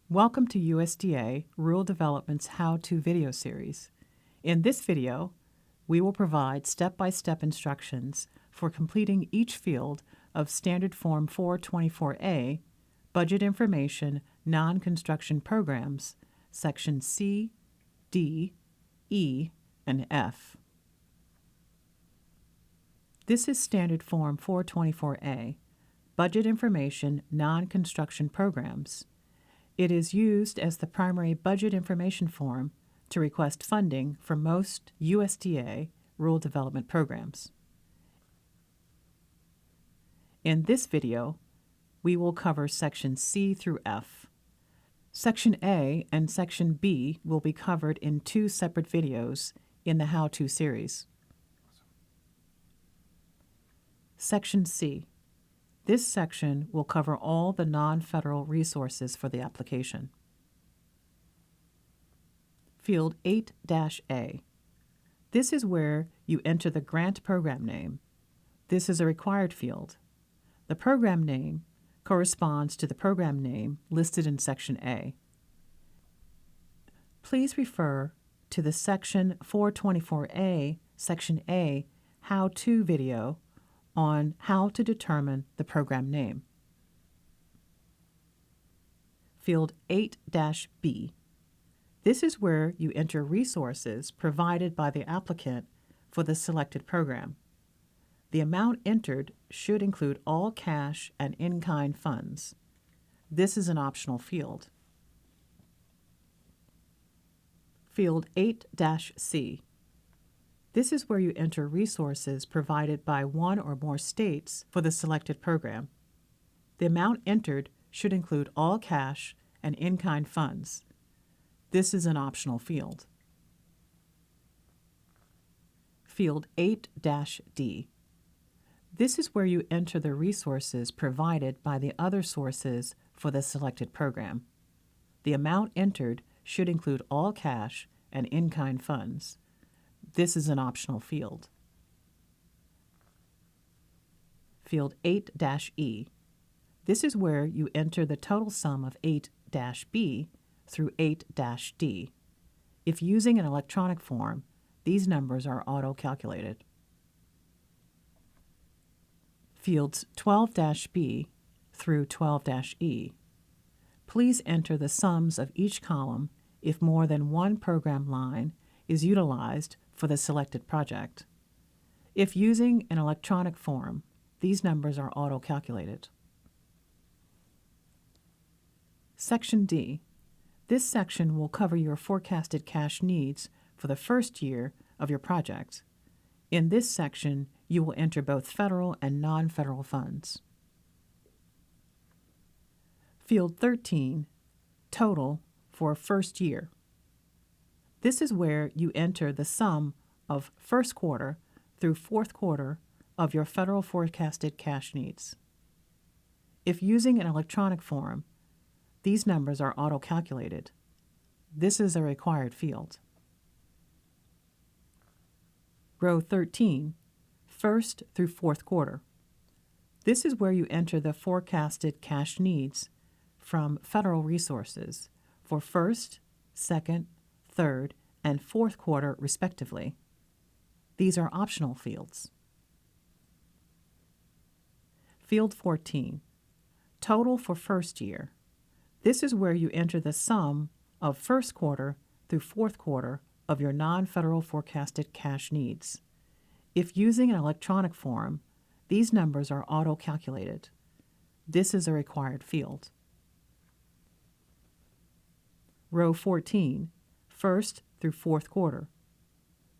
Welcome to USDA Rural Development's How-To video series. In this video, we will provide step-by-step instructions for completing each field of Standard Form 424A, Budget Information, Non-Construction Programs, Sections C, D, E, and F. This is Standard Form 424A, Budget Information, Non-Construction Programs. It is used as the primary budget information form to request funding for most USDA rural development programs. In this video, we will cover Sections C through F. Section A and Section B will be covered in two separate videos in the How-To series. Section C. This section will cover all the non-federal resources for the application. Field 8-A. This is where you enter the grant program name. This is a required field. The program name corresponds to the program name listed in Section A. Please refer to the Section 424A, Section A, How-To video on how to determine the program name. Field 8-B. This is where you enter resources provided by the applicant for the selected program. The amount entered should include all cash and in-kind funds. This is an optional field. Field 8-C. This is where you enter resources provided by one or more states for the selected program. The amount entered should include all cash and in-kind funds. This is an optional field. Field 8-D. This is where you enter the resources provided by the other sources for the selected program. The amount entered should include all cash and in-kind funds. This is an optional field. Field 8-E. This is where you enter the total sum of 8-B through 8-D. If using an electronic form, these numbers are auto-calculated. Fields 12-B through 12-E. Please enter the sums of each column if more than one program line is utilized for the selected project. If using an electronic form, these numbers are auto-calculated. Section D. This section will cover your forecasted cash needs for the first year of your project. In this section, you will enter both federal and non-federal funds. Field 13, Total for first year. This is where you enter the sum of first quarter through fourth quarter of your federal forecasted cash needs. If using an electronic form, these numbers are auto-calculated. This is a required field. Row 13, first through fourth quarter. This is where you enter the forecasted cash needs from federal resources for first, second, third, and fourth quarter respectively. These are optional fields. Field 14, Total for first year. This is where you enter the sum of first quarter through fourth quarter of your non-federal forecasted cash needs. If using an electronic form, these numbers are auto-calculated. This is a required field. Row 14, first through fourth quarter.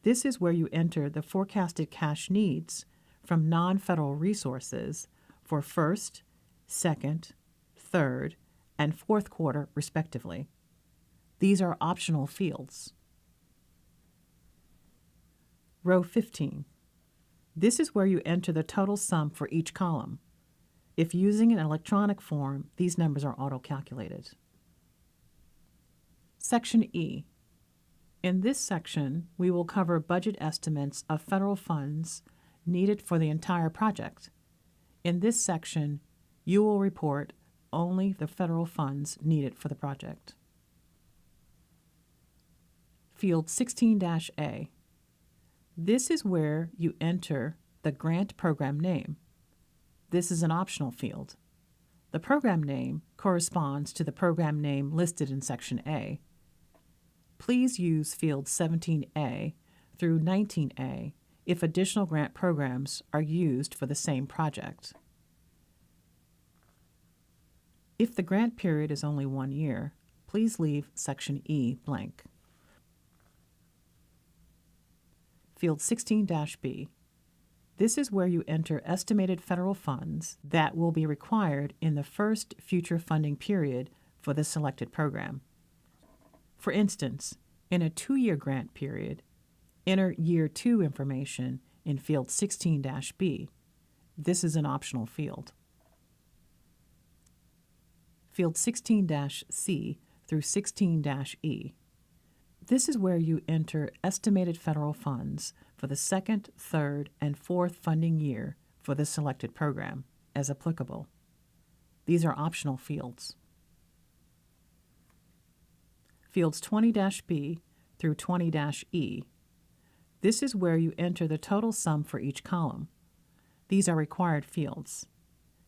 This is where you enter the forecasted cash needs from non-federal resources for first, second, third, and fourth quarter respectively. These are optional fields. Row 15. This is where you enter the total sum for each column. If using an electronic form, these numbers are auto-calculated. Section E. In this section, we will cover budget estimates of federal funds needed for the entire project. In this section, you will report only the federal funds needed for the project. Field 16-A. This is where you enter the grant program name. This is an optional field. The program name corresponds to the program name listed in Section A. Please use fields 17A through 19A if additional grant programs are used for the same project. If the grant period is only 1 year, please leave Section E blank. Field 16-B. This is where you enter estimated federal funds that will be required in the first future funding period for the selected program. For instance, in a 2-year grant period, enter Year 2 information in Field 16-B. This is an optional field. Field 16-C through 16-E. This is where you enter estimated federal funds for the second, third, and fourth funding year for the selected program, as applicable. These are optional fields. Fields 20-B through 20-E. This is where you enter the total sum for each column. These are required fields.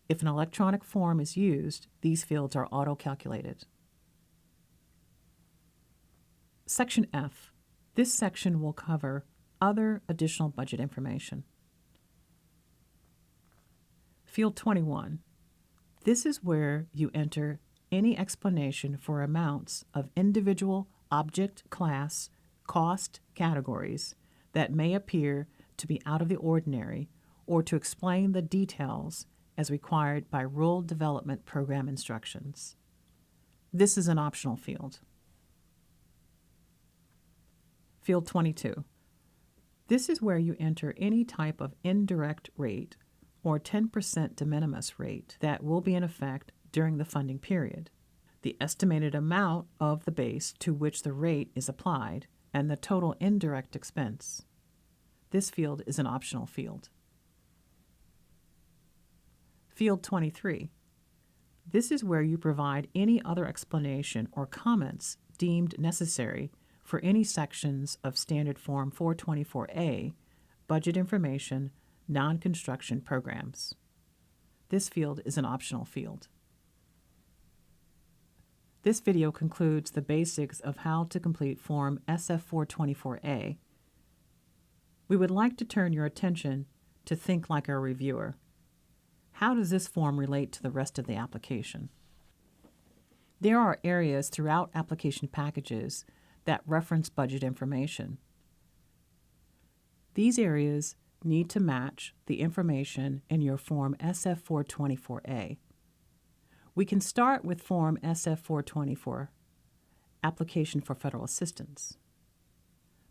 If an electronic form is used, these fields are auto-calculated. Section F. This section will cover other additional budget information. Field 21. This is where you enter any explanation for amounts of individual object class cost categories that may appear to be out of the ordinary or to explain the details as required by Rural Development Program instructions. This is an optional field. Field 22. This is where you enter any type of indirect rate or 10% de minimis rate that will be in effect during the funding period, the estimated amount of the base to which the rate is applied, and the total indirect expense. This field is an optional field. Field 23. This is where you provide any other explanation or comments deemed necessary for any sections of Standard Form 424A, Budget Information, Non-Construction Programs. This field is an optional field. This video concludes the basics of how to complete Form SF424A. We would like to turn your attention to Think Like a Reviewer. How does this form relate to the rest of the application? There are areas throughout application packages that reference budget information. These areas need to match the information in your Form SF424A. We can start with Form SF424, Application for Federal Assistance.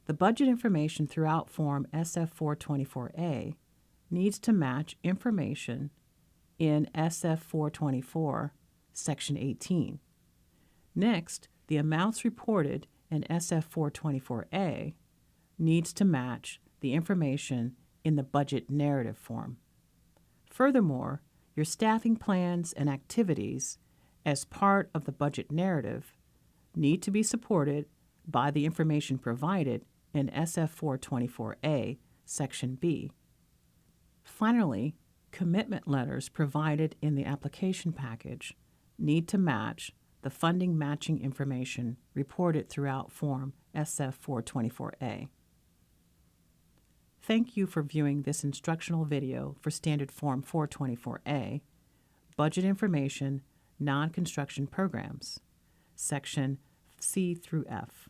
The budget information throughout Form SF424A needs to match information in SF424, Section 18. Next, the amounts reported in SF424A needs to match the information in the budget narrative form. Furthermore, your staffing plans and activities as part of the budget narrative need to be supported by the information provided in SF424A, Section B. Finally, commitment letters provided in the application package need to match the funding matching information reported throughout Form SF424A. Thank you for viewing this instructional video for Standard Form 424A, Budget Information, Non-Construction Programs, Section C through F.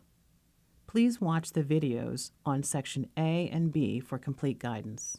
Please watch the videos on Section A and B for complete guidance.